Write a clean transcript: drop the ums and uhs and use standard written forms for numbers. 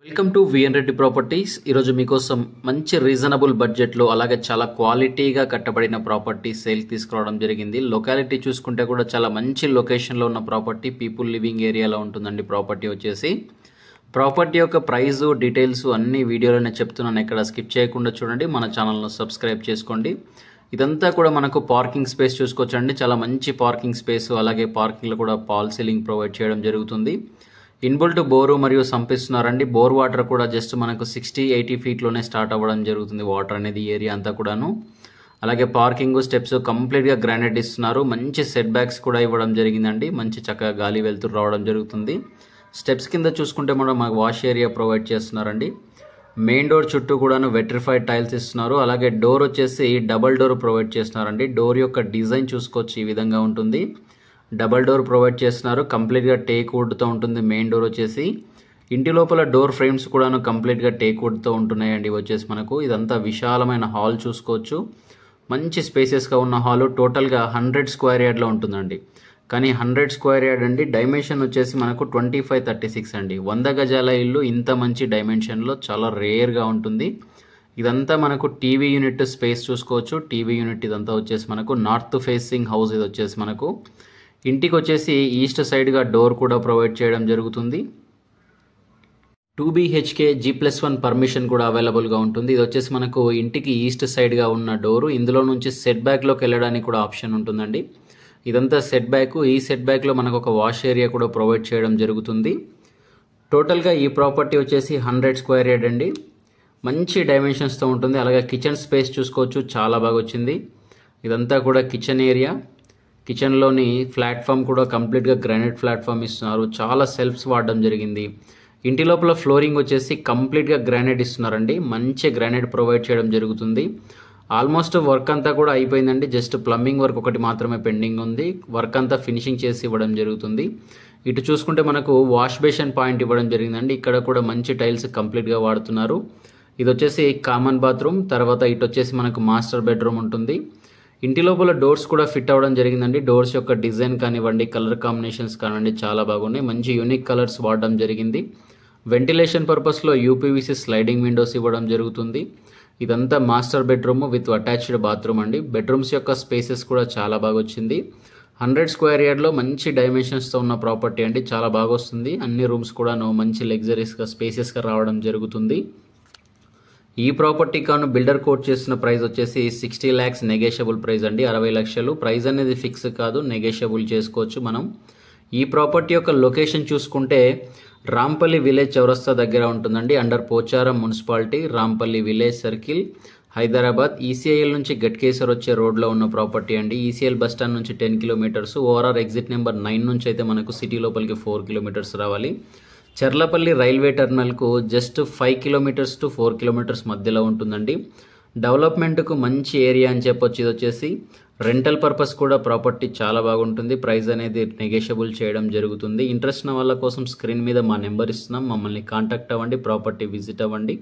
Welcome to VN Reddy properties. ఈరోజు మీకోసం మంచి రీజనబుల్ బడ్జెట్లో అలాగే చాలా క్వాలిటీగా కట్టబడిన ప్రాపర్టీ సేల్ తీసుకురావడం జరిగింది. లొకాలిటీ చూసుకుంటే కూడా చాలా మంచి లొకేషన్లో ఉన్న ప్రాపర్టీ, పీపుల్ లివింగ్ ఏరియాలో ఉంటుందండి. ప్రాపర్టీ వచ్చేసి ప్రాపర్టీ యొక్క ప్రైస్ డీటెయిల్స్ అన్ని వీడియోలోనే చెప్తున్నాను, ఎక్కడ స్కిప్ చేయకుండా చూడండి. మన ఛానల్ను సబ్స్క్రైబ్ చేసుకోండి. ఇదంతా కూడా మనకు పార్కింగ్ స్పేస్ చూసుకోవచ్చండి. చాలా మంచి పార్కింగ్ స్పేస్, అలాగే పార్కింగ్లో కూడా ఫాల్ సీలింగ్ ప్రొవైడ్ చేయడం జరుగుతుంది. ఇన్బుల్ట్ బోరు మరియు సంపిస్తున్నారండి. బోర్ వాటర్ కూడా జస్ట్ మనకు 60-80 ఫీట్లోనే స్టార్ట్ అవ్వడం జరుగుతుంది. వాటర్ అనేది ఏరియా అంతా కూడాను. అలాగే పార్కింగ్ స్టెప్స్ కంప్లీట్గా గ్రానైట్ ఇస్తున్నారు. మంచి సెట్ బ్యాక్స్ కూడా ఇవ్వడం జరిగిందండి. మంచి చక్కగా గాలి వెళ్తురు రావడం జరుగుతుంది. స్టెప్స్ కింద చూసుకుంటే మనం మాకు వాష్ ఏరియా ప్రొవైడ్ చేస్తున్నారండి. మెయిన్ డోర్ చుట్టూ కూడాను వెట్రిఫైడ్ టైల్స్ ఇస్తున్నారు. అలాగే డోర్ వచ్చేసి డబల్ డోర్ ప్రొవైడ్ చేస్తున్నారండి. డోర్ యొక్క డిజైన్ చూసుకోవచ్చు, ఈ విధంగా ఉంటుంది. డబల్ డోర్ ప్రొవైడ్ చేస్తున్నారు. కంప్లీట్గా టేక్ వుడ్తో ఉంటుంది. మెయిన్ డోర్ వచ్చేసి ఇంటి లోపల డోర్ ఫ్రేమ్స్ కూడాను కంప్లీట్గా టేక్ వుడ్తో ఉంటున్నాయండి. వచ్చేసి మనకు ఇదంతా విశాలమైన హాల్ చూసుకోవచ్చు. మంచి స్పేసెస్గా ఉన్న హాల్. టోటల్గా 100 స్క్వేర్ యార్డ్లో ఉంటుందండి. కానీ 100 స్క్వేర్ యార్డ్ అండి. డైమెన్షన్ వచ్చేసి మనకు 25-36 అండి. 100 గజాల ఇల్లు ఇంత మంచి డైమెన్షన్లో చాలా రేర్గా ఉంటుంది. ఇదంతా మనకు టీవీ యూనిట్ స్పేస్ చూసుకోవచ్చు. టీవీ యూనిట్ ఇదంతా వచ్చేసి మనకు నార్త్ ఫేసింగ్ హౌస్. ఇది వచ్చేసి మనకు ఇంటికి వచ్చేసి ఈస్ట్ సైడ్గా డోర్ కూడా ప్రొవైడ్ చేయడం జరుగుతుంది. 2 BHK G+1 పర్మిషన్ కూడా అవైలబుల్గా ఉంటుంది. ఇది వచ్చేసి మనకు ఇంటికి ఈస్ట్ సైడ్గా ఉన్న డోరు. ఇందులో నుంచి సెట్ బ్యాక్లోకి వెళ్ళడానికి కూడా ఆప్షన్ ఉంటుందండి. ఇదంతా సెట్ బ్యాక్. ఈ సెట్ బ్యాక్లో మనకు ఒక వాష్ ఏరియా కూడా ప్రొవైడ్ చేయడం జరుగుతుంది. టోటల్గా ఈ ప్రాపర్టీ వచ్చేసి 100 స్క్వేర్ యార్డ్ అండి. మంచి డైమెన్షన్స్తో ఉంటుంది. అలాగే కిచెన్ స్పేస్ చూసుకోవచ్చు, చాలా బాగా వచ్చింది. ఇదంతా కూడా కిచెన్ ఏరియా. కిచెన్లోని ప్లాట్ఫామ్ కూడా కంప్లీట్గా గ్రానైట్ ప్లాట్ఫామ్ ఇస్తున్నారు. చాలా సెల్ఫ్స్ వాడడం జరిగింది. ఇంటి లోపల ఫ్లోరింగ్ వచ్చేసి కంప్లీట్గా గ్రానైట్ ఇస్తున్నారండి. మంచి గ్రానైట్ ప్రొవైడ్ చేయడం జరుగుతుంది. ఆల్మోస్ట్ వర్క్ అంతా కూడా అయిపోయిందండి. జస్ట్ ప్లంబింగ్ వర్క్ ఒకటి మాత్రమే పెండింగ్ ఉంది. వర్క్ అంతా ఫినిషింగ్ చేసి ఇవ్వడం జరుగుతుంది. ఇటు చూసుకుంటే మనకు వాష్ బేసిన్ పాయింట్ ఇవ్వడం జరిగిందండి. ఇక్కడ కూడా మంచి టైల్స్ కంప్లీట్గా వాడుతున్నారు. ఇది వచ్చేసి కామన్ బాత్రూమ్. తర్వాత ఇటు వచ్చేసి మనకు మాస్టర్ బెడ్రూమ్ ఉంటుంది. ఇంటి లోపల డోర్స్ కూడా ఫిట్ అవ్వడం జరిగిందండి. డోర్స్ యొక్క డిజైన్ కానివ్వండి, కలర్ కాంబినేషన్స్ కానివ్వండి, చాలా బాగున్నాయి. మంచి యూనిక్ కలర్స్ వాడడం జరిగింది. వెంటిలేషన్ పర్పస్లో యూపీవీసీ స్లైడింగ్ విండోస్ ఇవ్వడం జరుగుతుంది. ఇదంతా master bedroom with attached bathroom అండి. బెడ్రూమ్స్ యొక్క స్పేసెస్ కూడా చాలా బాగా వచ్చింది. 100 స్క్వేర్ యార్డ్లో మంచి డైమెన్షన్స్తో ఉన్న ప్రాపర్టీ అండి. చాలా బాగా వస్తుంది. అన్ని రూమ్స్ కూడా మంచి లగ్జరీస్గా స్పేసెస్గా రావడం జరుగుతుంది. ఈ ప్రాపర్టీ కాను బిల్డర్ కోట్ చేసిన ప్రైస్ వచ్చేసి 60 lakhs నెగోషియబుల్ ప్రైస్ అండి. 60 లక్షలు. ప్రైస్ అనేది ఫిక్స్ కాదు, నెగోషియబుల్ చేసుకోవచ్చు మనం. ఈ ప్రాపర్టీ యొక్క లొకేషన్ చూసుకుంటే రాంపల్లి విలేజ్ చౌరస్తా దగ్గర ఉంటుందండి. Under Pocharam municipality, Rampalli village circle, Hyderabad. ECIL నుంచి గట్కేసర్ వచ్చే రోడ్లో ఉన్న ప్రాపర్టీ అండి. ఈసీఎల్ బస్ స్టాండ్ నుంచి 10 కిలోమీటర్స్. ఓఆర్ఆర్ ఎగ్జిట్ నెంబర్ 9 నుంచి అయితే మనకు సిటీ లోపలికి 4 కిలోమీటర్స్ రావాలి. చర్లపల్లి రైల్వే టర్మినల్కు జస్ట్ 5 కిలోమీటర్స్ టు 4 కిలోమీటర్స్ మధ్యలో ఉంటుందండి. డెవలప్మెంట్కు మంచి ఏరియా అని చెప్పొచ్చు. ఇది వచ్చేసి రెంటల్ పర్పస్ కూడా ప్రాపర్టీ చాలా బాగుంటుంది. ప్రైస్ అనేది నెగోషియబుల్ చేయడం జరుగుతుంది. ఇంట్రెస్ట్ ఉన్న వాళ్ళ కోసం స్క్రీన్ మీద మా నెంబర్ ఇస్తున్నాం. మమ్మల్ని కాంటాక్ట్ అవ్వండి, ప్రాపర్టీ విజిట్ అవ్వండి.